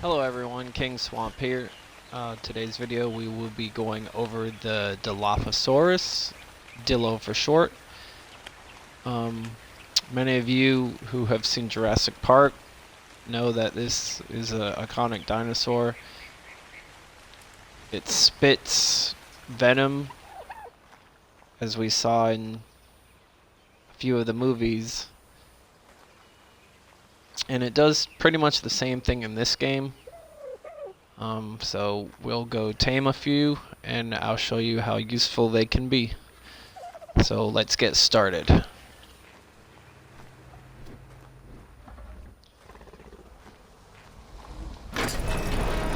Hello everyone, King Swamp here. Today's video we will be going over the Dilophosaurus, Dilo for short. Many of you who have seen Jurassic Park know that this is an iconic dinosaur. It spits venom, as we saw in a few of the movies. And it does pretty much the same thing in this game. So we'll go tame a few and I'll show you how useful they can be. So let's get started.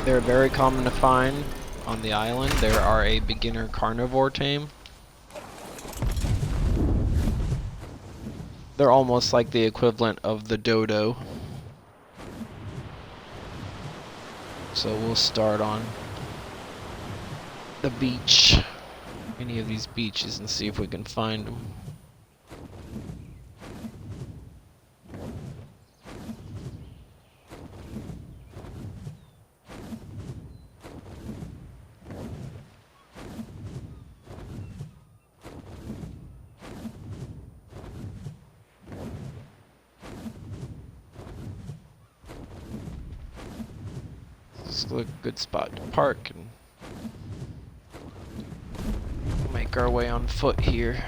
They're very common to find on the island. There are a beginner carnivore tame. They're almost like the equivalent of the dodo. So we'll start on the beach, any of these beaches, and see if we can find them. This is a good spot to park and make our way on foot here.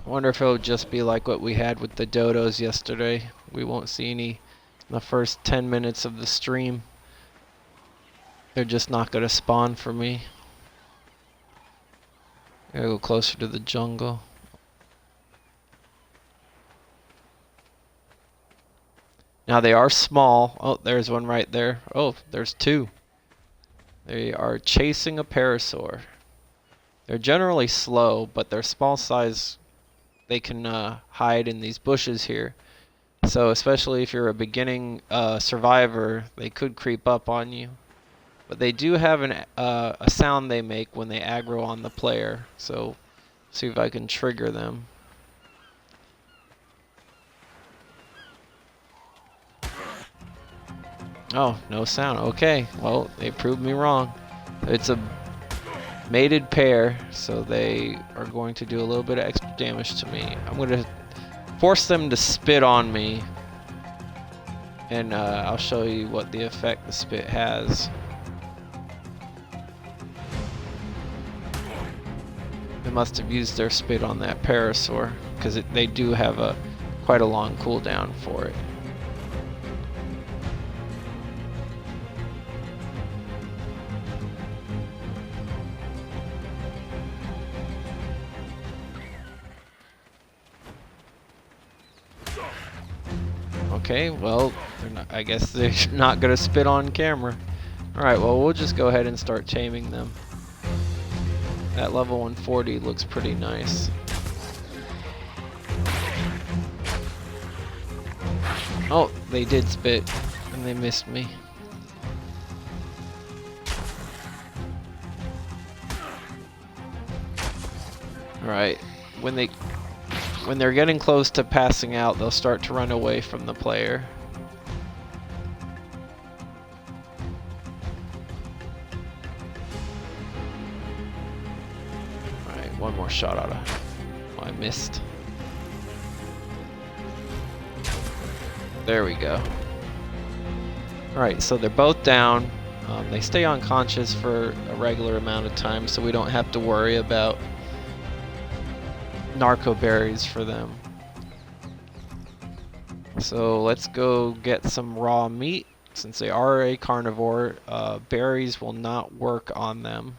I wonder if it'll just be like what we had with the dodos yesterday. We won't see any in the first 10 minutes of the stream. They're just not going to spawn for me. Gotta go closer to the jungle. Now they are small. Oh, there's one right there. Oh, there's two. They are chasing a parasaur. They're generally slow, but their small size, they can hide in these bushes here. So especially if you're a beginning survivor, they could creep up on you. But they do have a sound they make when they aggro on the player. So see if I can trigger them. Oh, no sound. Okay, well, they proved me wrong. It's a mated pair, so they are going to do a little bit of extra damage to me. I'm going to force them to spit on me, and I'll show you what the effect the spit has. They must have used their spit on that parasaur, because they do have quite a long cooldown for it. Okay, well, I guess they're not going to spit on camera. Alright, well, we'll just go ahead and start taming them. That level 140 looks pretty nice. Oh, they did spit, and they missed me. Alright, when they're getting close to passing out, they'll start to run away from the player. Alright, one more shot out of... Oh, I missed. There we go. Alright, so they're both down. They stay unconscious for a regular amount of time, so we don't have to worry about narco berries for them. So let's go get some raw meat. Since they are a carnivore, berries will not work on them.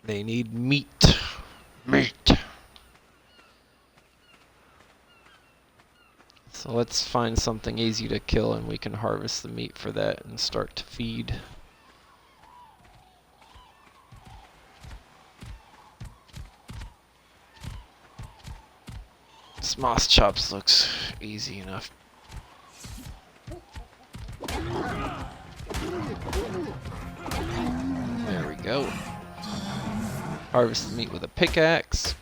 They need meat. Meat. So let's find something easy to kill and we can harvest the meat for that and start to feed. This moss chops looks easy enough. There we go. Harvest the meat with a pickaxe.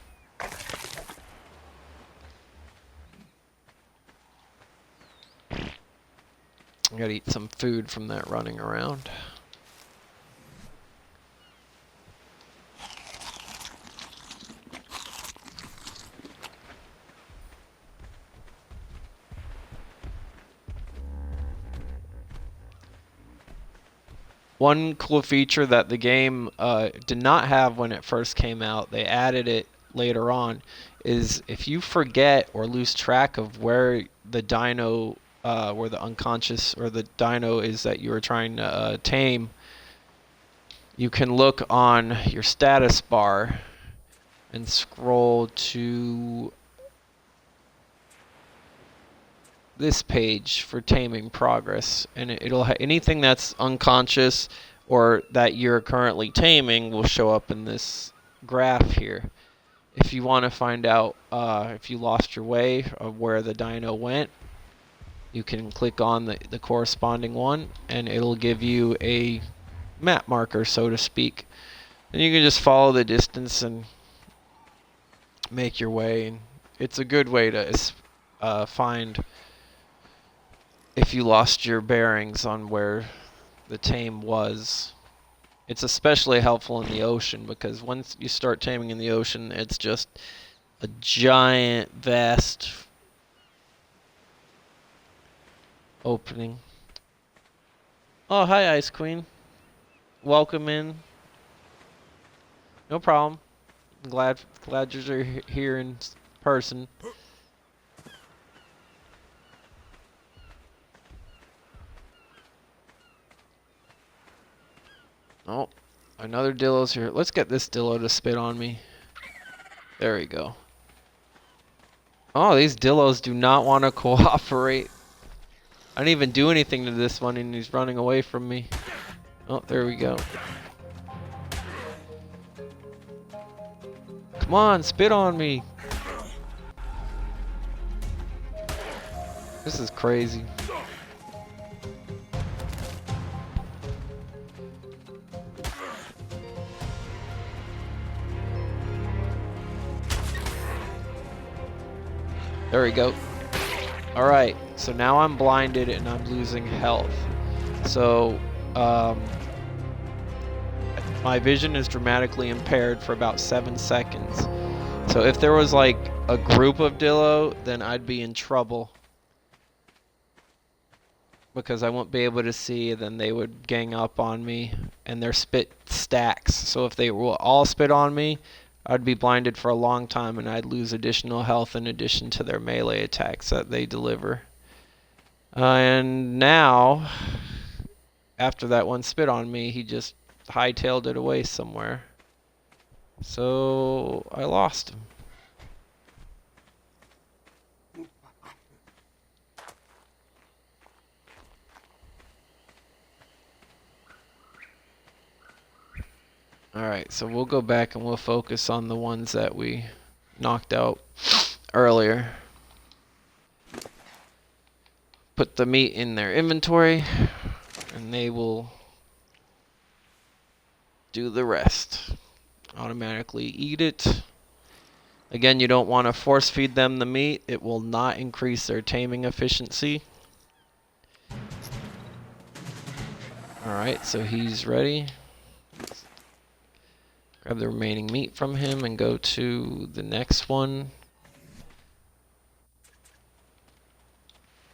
I gotta eat some food from that running around. One cool feature that the game did not have when it first came out, they added it later on, is if you forget or lose track of where the dino, where the unconscious or the dino is that you were trying to tame, you can look on your status bar and scroll to this page for taming progress, and it'll anything that's unconscious or that you're currently taming will show up in this graph here. If you want to find out if you lost your way of where the dino went, you can click on the corresponding one and it'll give you a map marker, so to speak, and you can just follow the distance and make your way. And it's a good way to find if you lost your bearings on where the tame was. It's especially helpful in the ocean, because once you start taming in the ocean, it's just a giant, vast opening. Oh, hi, Ice Queen. Welcome in. No problem. Glad you're here in person. Oh, another Dilo's here. Let's get this Dilo to spit on me. There we go. Oh, these Dilos do not want to cooperate. I didn't even do anything to this one and he's running away from me. Oh, there we go. Come on, spit on me. This is crazy. There we go. Alright, so now I'm blinded and I'm losing health. So, my vision is dramatically impaired for about 7 seconds. So if there was like a group of Dilo, then I'd be in trouble, because I won't be able to see, then they would gang up on me, and their spit stacks. So if they will all spit on me, I'd be blinded for a long time and I'd lose additional health in addition to their melee attacks that they deliver. And now, after that one spit on me, he just hightailed it away somewhere. So I lost him. Alright, so we'll go back and we'll focus on the ones that we knocked out earlier. Put the meat in their inventory, and they will do the rest. Automatically eat it. Again, you don't want to force feed them the meat. It will not increase their taming efficiency. Alright, so he's ready. Grab the remaining meat from him and go to the next one,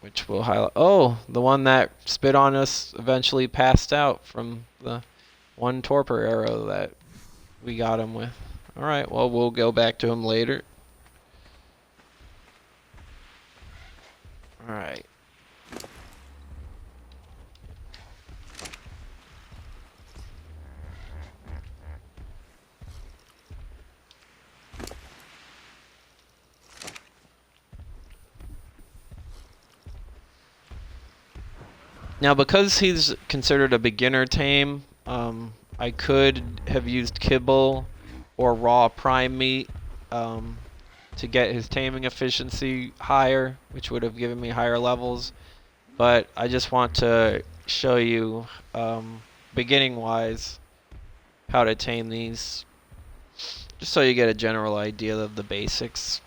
which will highlight. Oh, the one that spit on us eventually passed out from the one torpor arrow that we got him with. Alright, well, we'll go back to him later. Alright. Now, because he's considered a beginner tame, I could have used kibble or raw prime meat to get his taming efficiency higher, which would have given me higher levels. But I just want to show you, beginning wise, how to tame these, just so you get a general idea of the basics.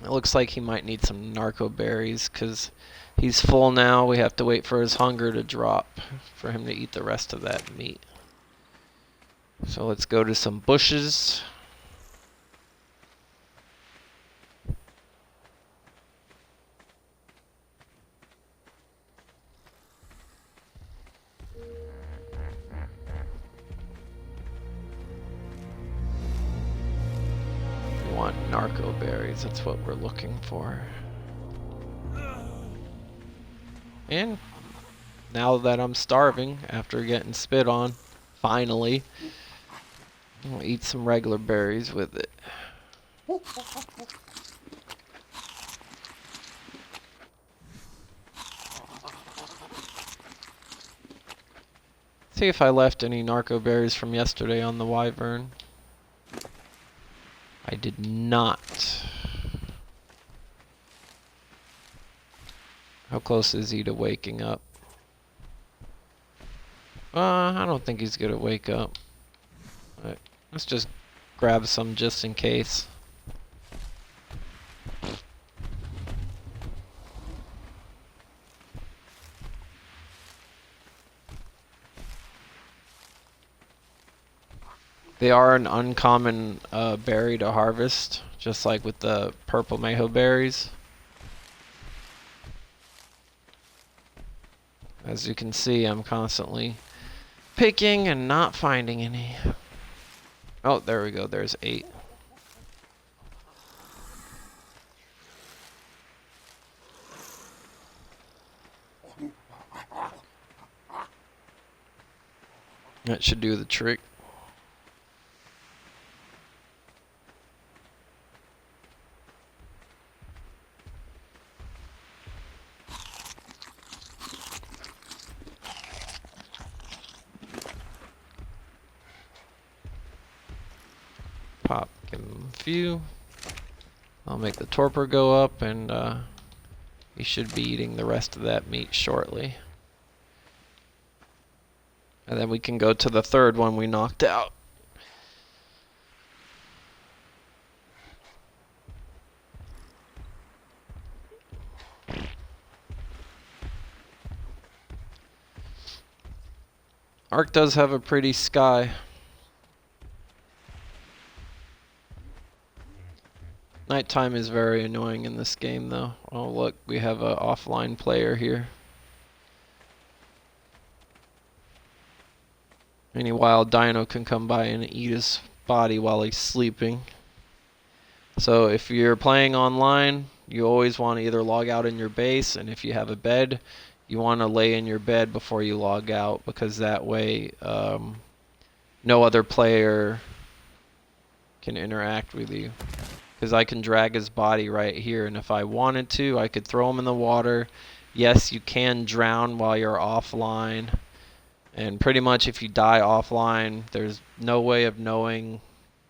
It looks like he might need some narco berries because he's full now. We have to wait for his hunger to drop for him to eat the rest of that meat. So let's go to some bushes. We want narco berries, that's what we're looking for. And now that I'm starving after getting spit on, finally, I'll eat some regular berries with it. See if I left any narco berries from yesterday on the wyvern. I did not. How close is he to waking up? I don't think he's gonna wake up. But let's just grab some just in case. They are an uncommon berry to harvest, just like with the purple mayho berries. As you can see, I'm constantly picking and not finding any. Oh, there we go. There's 8. That should do the trick. Pop, give him a few. I'll make the torpor go up, and he should be eating the rest of that meat shortly. And then we can go to the third one we knocked out. Ark does have a pretty sky. Nighttime is very annoying in this game though. Oh look, we have an offline player here. Any wild dino can come by and eat his body while he's sleeping. So if you're playing online, you always want to either log out in your base, and if you have a bed, you want to lay in your bed before you log out, because that way no other player can interact with you. Because I can drag his body right here, and if I wanted to, I could throw him in the water. Yes, you can drown while you're offline. And pretty much if you die offline, there's no way of knowing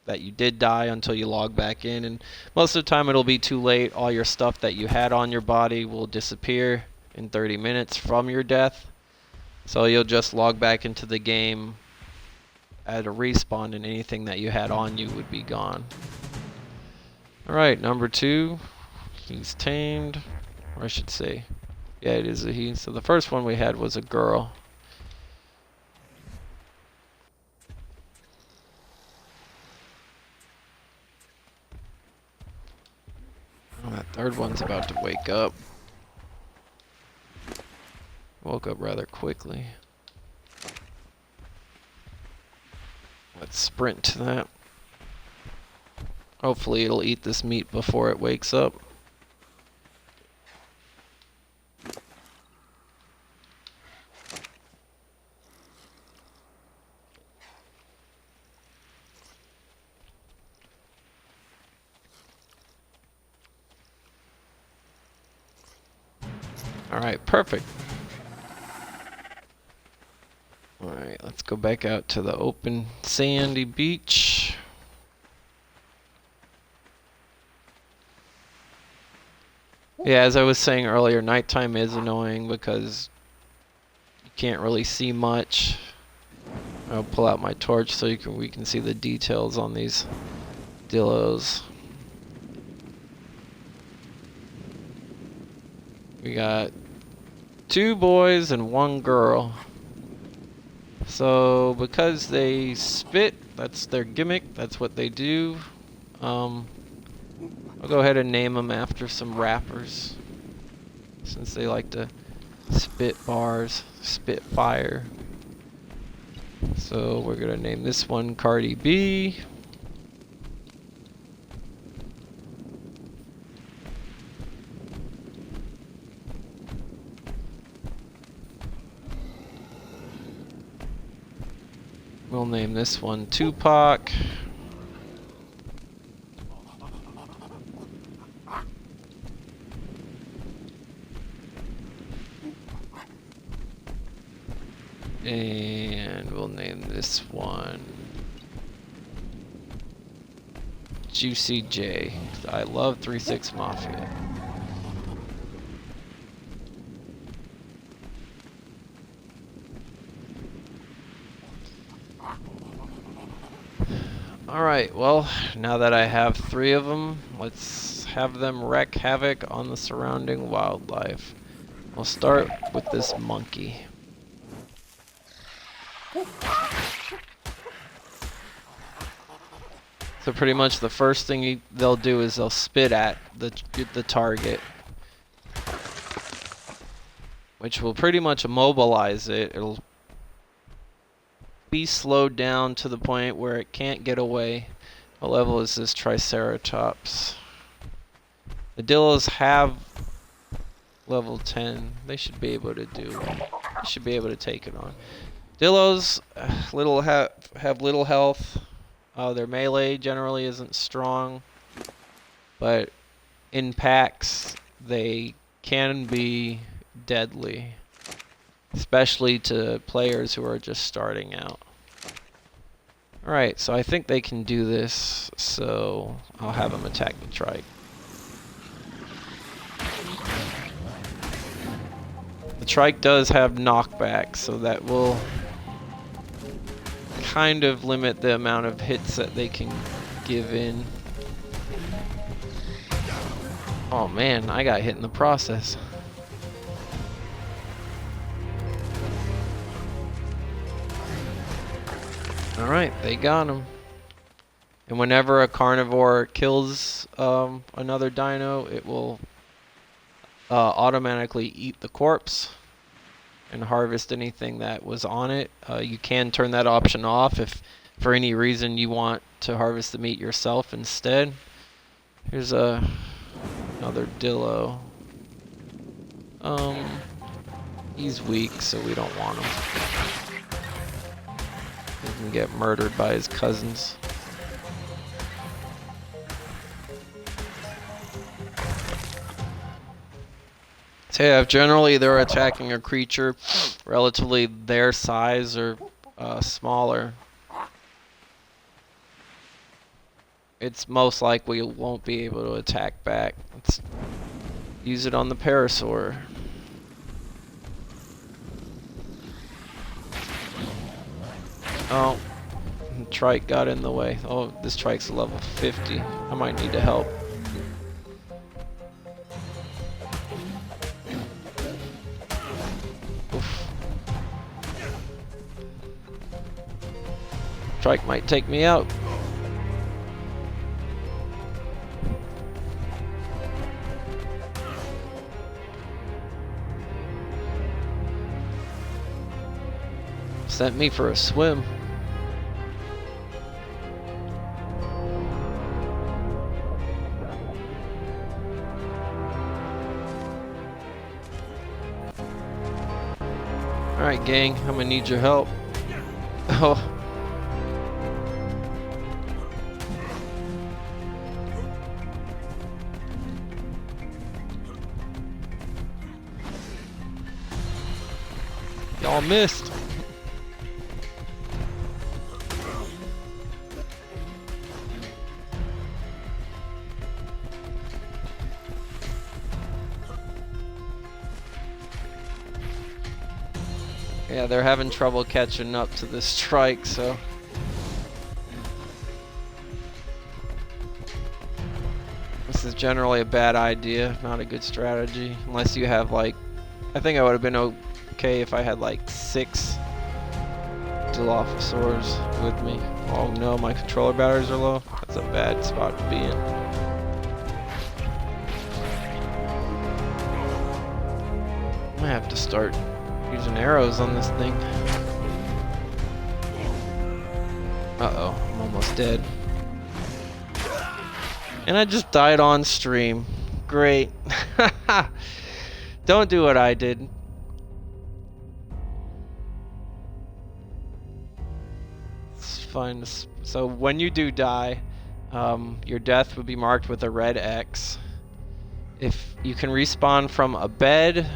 that you did die until you log back in. And most of the time it'll be too late. All your stuff that you had on your body will disappear in 30 minutes from your death. So you'll just log back into the game at a respawn, and anything that you had on you would be gone. Alright, number 2. He's tamed. Or I should say, yeah, it is a he. So the first one we had was a girl. Oh, that third one's about to wake up. Woke up rather quickly. Let's sprint to that. Hopefully it'll eat this meat before it wakes up. Alright, perfect. Alright, let's go back out to the open sandy beach. Yeah, as I was saying earlier, nighttime is annoying because you can't really see much. I'll pull out my torch so we can see the details on these Dilos. We got 2 boys and 1 girl. So because they spit, that's their gimmick, that's what they do. I'll go ahead and name them after some rappers, since they like to spit bars, spit fire. So we're gonna name this one Cardi B. We'll name this one Tupac. And we'll name this one Juicy J. I love 3-6 Mafia. Alright, well, now that I have 3 of them, let's have them wreak havoc on the surrounding wildlife. We'll start with this monkey. So pretty much the first thing they'll do is they'll spit at the target, which will pretty much immobilize it. It'll be slowed down to the point where it can't get away. What level is this Triceratops? The Dilos have level 10. They should be able to take it on. Dilos have little health. Their melee generally isn't strong, but in packs they can be deadly, especially to players who are just starting out. Alright, so I think they can do this, so I'll have them attack the trike. The trike does have knockback, so that will kind of limit the amount of hits that they can give in. Oh man, I got hit in the process. Alright, they got him. And whenever a carnivore kills another dino, it will automatically eat the corpse and harvest anything that was on it. You can turn that option off if for any reason you want to harvest the meat yourself instead. Here's another Dilo. He's weak, so we don't want him. He can get murdered by his cousins. So yeah, if generally they're attacking a creature relatively their size or smaller, it's most likely it won't be able to attack back. Let's use it on the Parasaur. Oh, the trike got in the way. Oh, this trike's level 50. I might need to help. Trike might take me out. Sent me for a swim. Alright gang, I'm gonna need your help. Oh. Y'all missed. Yeah, they're having trouble catching up to this strike, so. This is generally a bad idea, not a good strategy, unless you have like, I think I would have been okay if I had like 6 Dilophosaurs with me. Oh no, my controller batteries are low. That's a bad spot to be in. I might have to start using arrows on this thing. Uh-oh, I'm almost dead. And I just died on stream. Great. Don't do what I did. It's fine. So when you do die, your death would be marked with a red X. If you can respawn from a bed,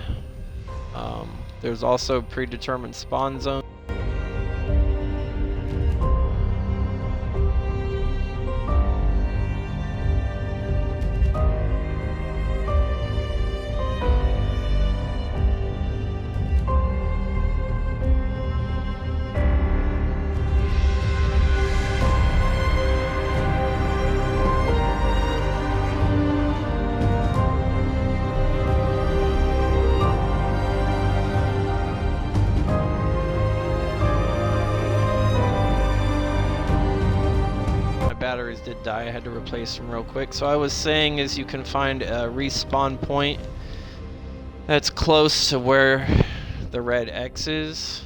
there's also predetermined spawn zone. Batteries did die. I had to replace them real quick. So I was saying is you can find a respawn point that's close to where the red X is.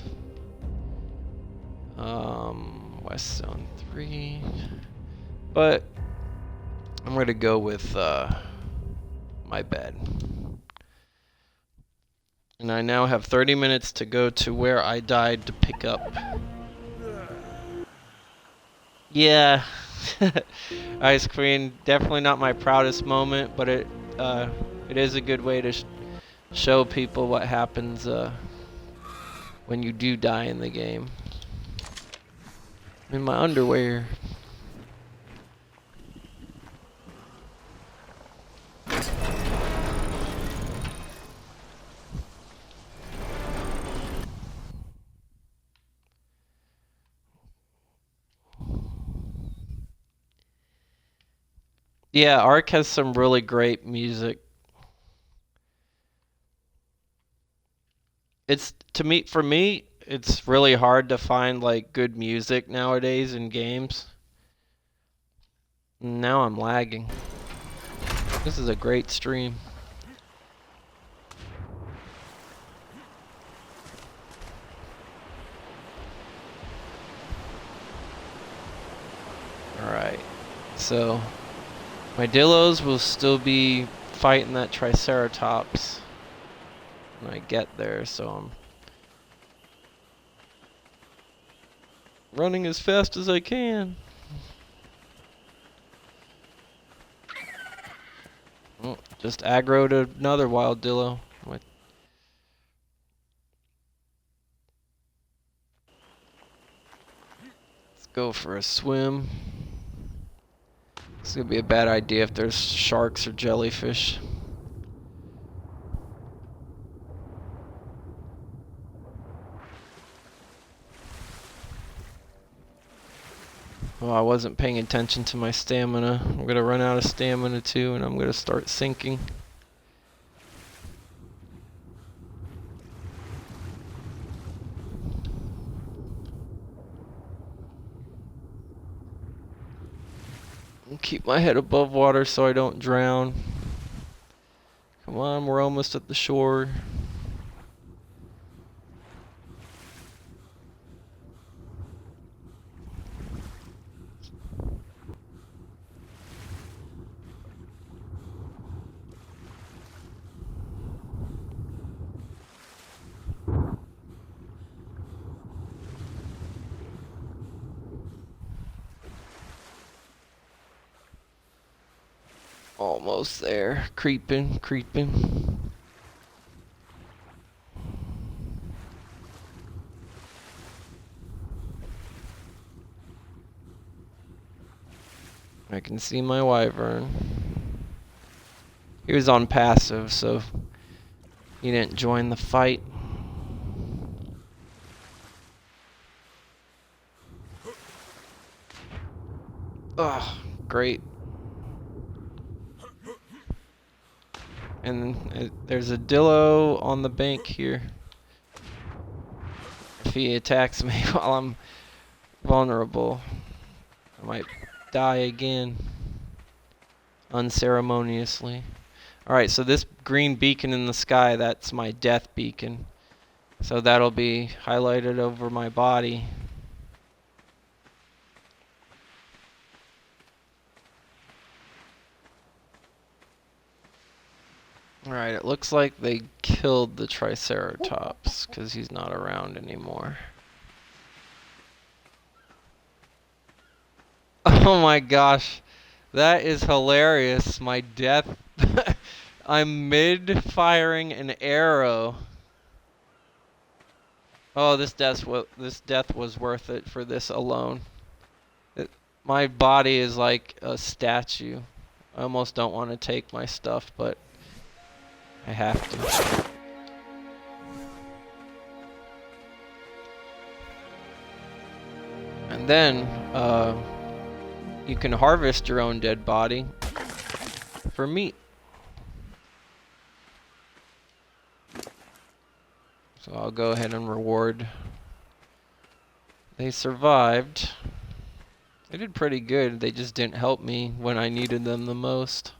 West Zone 3. But I'm going to go with my bed. And I now have 30 minutes to go to where I died to pick up. Yeah. Ice Queen, definitely not my proudest moment, but it is a good way to show people what happens when you do die in the game. I'm in my underwear. Yeah, Ark has some really great music. For me, it's really hard to find like good music nowadays in games. Now I'm lagging. This is a great stream. Alright, so my Dilos will still be fighting that Triceratops when I get there, so I'm running as fast as I can. Oh, just aggroed another wild Dilo. Let's go for a swim. It's gonna be a bad idea if there's sharks or jellyfish. Oh, I wasn't paying attention to my stamina. I'm gonna run out of stamina too, and I'm gonna start sinking. Keep my head above water so I don't drown. Come on, we're almost at the shore. Almost there. Creeping, creeping. I can see my wyvern. He was on passive, so he didn't join the fight. Oh, great. And there's a Dilo on the bank here. If he attacks me while I'm vulnerable, I might die again. Unceremoniously. Alright, so this green beacon in the sky, that's my death beacon. So that'll be highlighted over my body. Alright, it looks like they killed the Triceratops because he's not around anymore. Oh my gosh, that is hilarious. My death. I'm mid-firing an arrow. Oh, this death was worth it for this alone. My body is like a statue. I almost don't want to take my stuff, but I have to. And then you can harvest your own dead body for meat. So I'll go ahead and reward. They survived. They did pretty good. They just didn't help me when I needed them the most.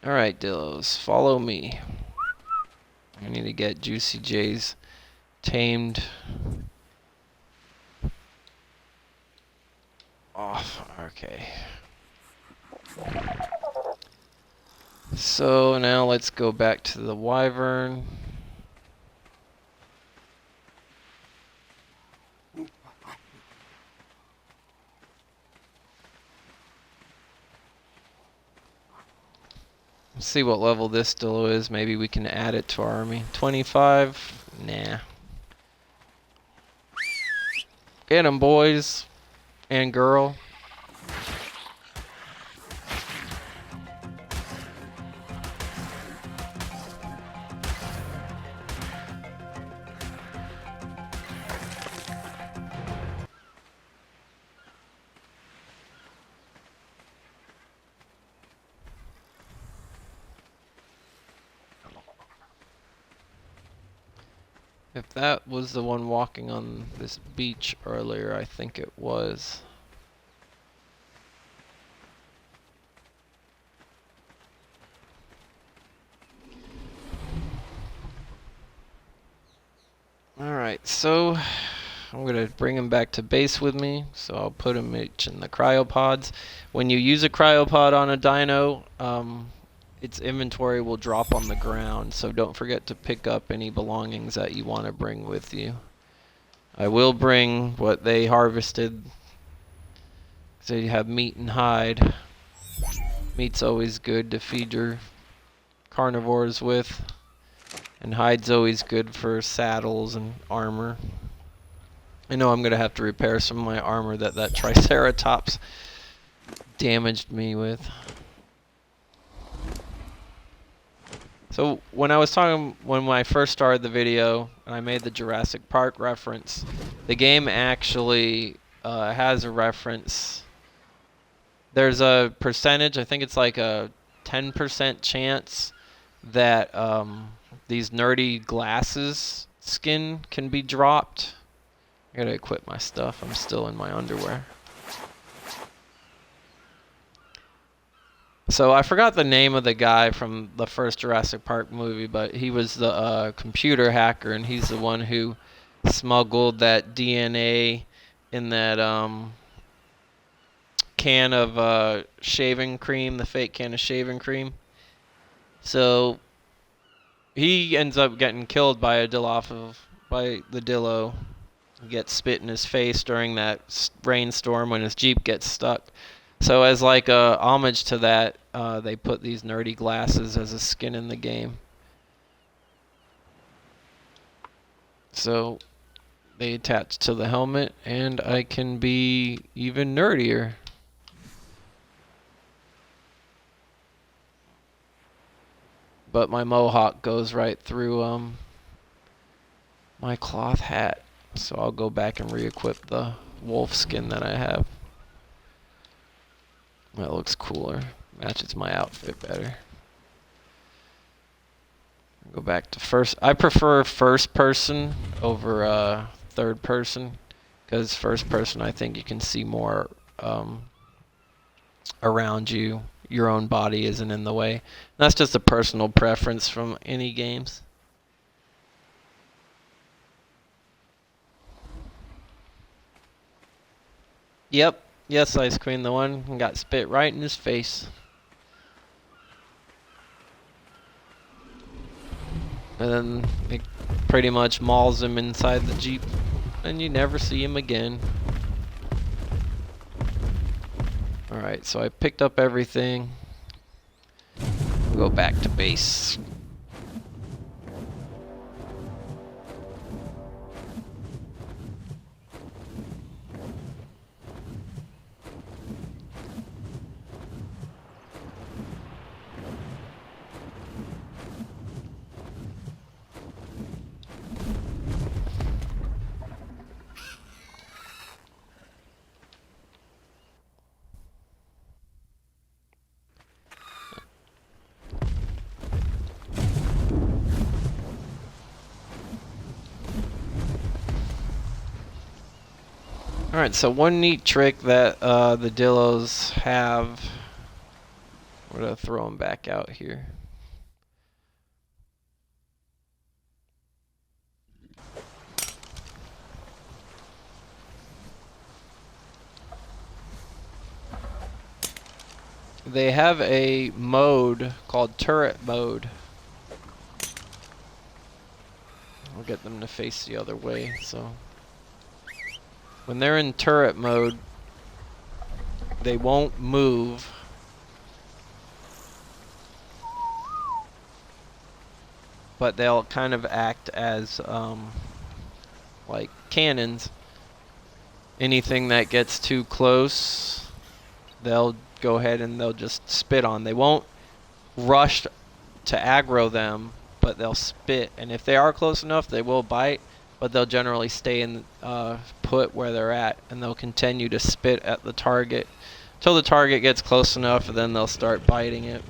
Alright, Dilos, follow me. I need to get Juicy J's tamed off. Okay. So now let's go back to the wyvern. Let's see what level this Dilo is. Maybe we can add it to our army. 25? Nah. Get 'em, boys and girl. If that was the one walking on this beach earlier, I think it was. Alright, so I'm going to bring him back to base with me. So I'll put him each in the cryopods. When you use a cryopod on a dino, its inventory will drop on the ground, so don't forget to pick up any belongings that you want to bring with you. I will bring what they harvested, so you have meat and hide. Meat's always good to feed your carnivores with, and hide's always good for saddles and armor. I know I'm going to have to repair some of my armor that Triceratops damaged me with. So when I first started the video and I made the Jurassic Park reference, the game actually has a reference. There's a percentage, I think it's like a 10% chance that these nerdy glasses skin can be dropped. I gotta equip my stuff, I'm still in my underwear. So I forgot the name of the guy from the first Jurassic Park movie, but he was the computer hacker, and he's the one who smuggled that DNA in that can of shaving cream, the fake can of shaving cream. So he ends up getting killed by the Dilo. He gets spit in his face during that rainstorm when his Jeep gets stuck. So as like a homage to that, they put these nerdy glasses as a skin in the game. So they attach to the helmet, and I can be even nerdier. But my mohawk goes right through my cloth hat. So I'll go back and re-equip the wolf skin that I have. That looks cooler. Matches my outfit better. Go back to first. I prefer first person over third person, because first person I think you can see more around you. Your own body isn't in the way. That's just a personal preference from any games. Yep. Yes, Ice Queen, the one who got spit right in his face. And then it pretty much mauls him inside the Jeep, and you never see him again. Alright, so I picked up everything. We'll go back to base. Alright, so one neat trick that the Dilos have. We're going to throw them back out here. They have a mode called turret mode. I'll get them to face the other way. So when they're in turret mode, they won't move. But they'll kind of act as like cannons. Anything that gets too close, they'll go ahead and they'll just spit on. They won't rush to aggro them, but they'll spit. And if they are close enough, they will bite, but they'll generally stay in put where they're at, and they'll continue to spit at the target until the target gets close enough, and then they'll start biting it.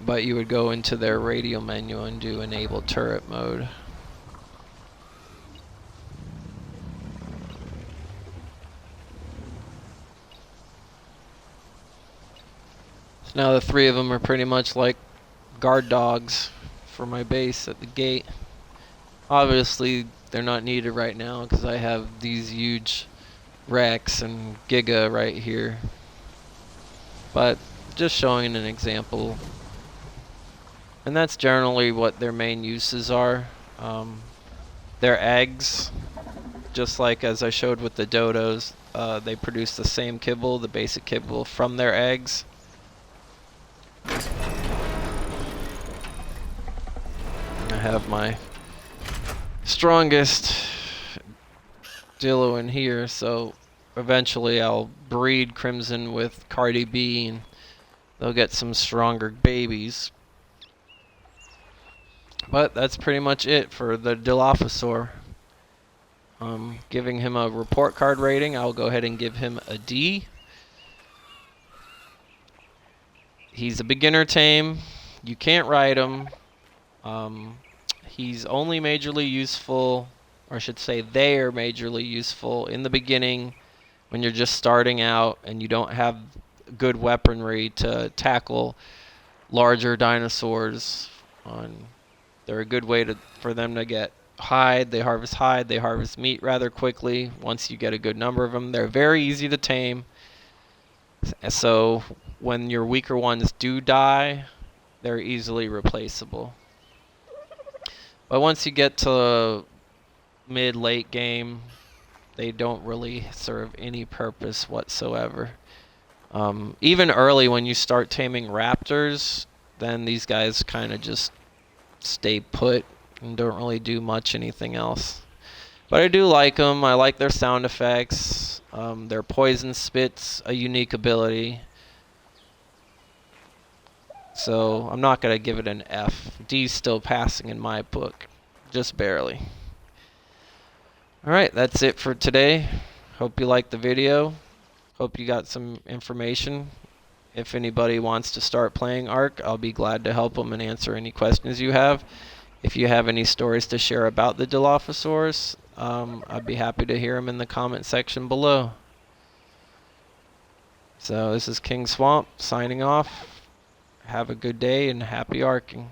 But you would go into their radio menu and do enable turret mode. So now the three of them are pretty much like guard dogs for my base at the gate. Obviously, they're not needed right now because I have these huge Rex and Giga right here. But just showing an example. And that's generally what their main uses are. Their eggs, just like as I showed with the dodos, they produce the same kibble, the basic kibble, from their eggs. I have my strongest Dilo in here, so eventually I'll breed Crimson with Cardi B and they'll get some stronger babies. But that's pretty much it for the Dilophosaur. Giving him a report card rating, I'll go ahead and give him a D. He's a beginner tame. You can't ride him. He's only majorly useful, or I should say they are majorly useful in the beginning when you're just starting out and you don't have good weaponry to tackle larger dinosaurs. They're a good way for them to get hide. They harvest meat rather quickly once you get a good number of them. They're very easy to tame. So when your weaker ones do die, they're easily replaceable. But once you get to mid-late game, they don't really serve any purpose whatsoever. Even early when you start taming raptors, then these guys kind of just stay put and don't really do much anything else. But I do like them. I like their sound effects. Their poison spit's a unique ability. So I'm not going to give it an F. D's still passing in my book. Just barely. Alright, that's it for today. Hope you liked the video. Hope you got some information. If anybody wants to start playing Ark, I'll be glad to help them and answer any questions you have. If you have any stories to share about the Dilophosaurus, I'd be happy to hear them in the comment section below. So this is King Swamp signing off. Have a good day and happy arking.